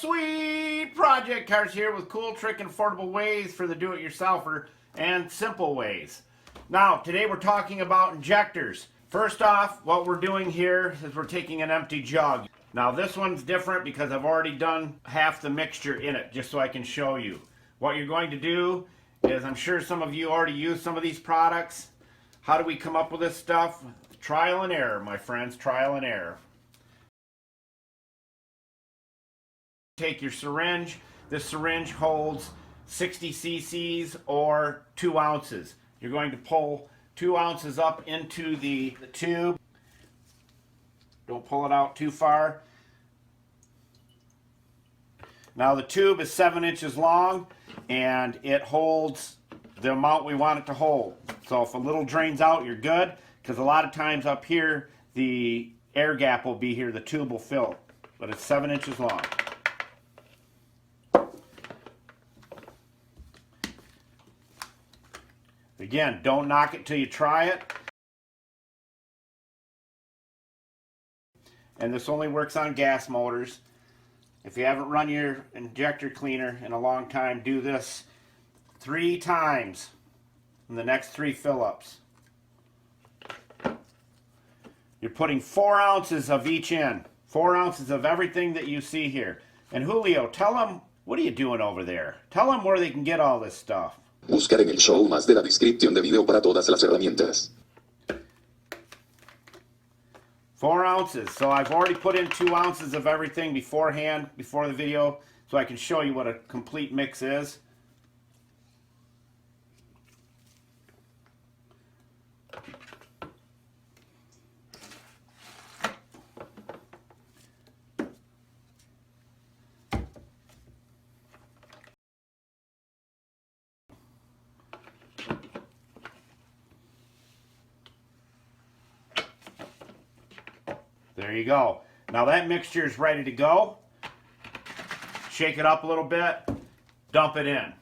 Sweet Project Cars here with cool, trick, and affordable ways for the do-it-yourselfer and simple ways. Now, today we're talking about injectors. First off, what we're doing here is we're taking an empty jug. Now this one's different because I've already done half the mixture in it, just so I can show you. What you're going to do is, I'm sure some of you already use some of these products. How do we come up with this stuff? Trial and error, my friends, trial and error. Take your syringe. This syringe holds 60 cc's or 2 ounces. You're going to pull 2 ounces up into the tube. Don't pull it out too far. Now the tube is 7 inches long and it holds the amount we want it to hold. So if a little drains out, you're good, because a lot of times up here the air gap will be here, the tube will fill, but it's 7 inches long. Again, don't knock it till you try it. And this only works on gas motors. If you haven't run your injector cleaner in a long time, do this 3 times in the next 3 fill-ups. You're putting 4 ounces of each in. 4 ounces of everything that you see here. And Julio, tell them, what are you doing over there? Tell them where they can get all this stuff. Buscar en el show más de la descripción de video para todas las herramientas. 4 ounces. So I've already put in 2 ounces of everything beforehand, before the video, so I can show you what a complete mix is. There you go. Now that mixture is ready to go. Shake it up a little bit, dump it in.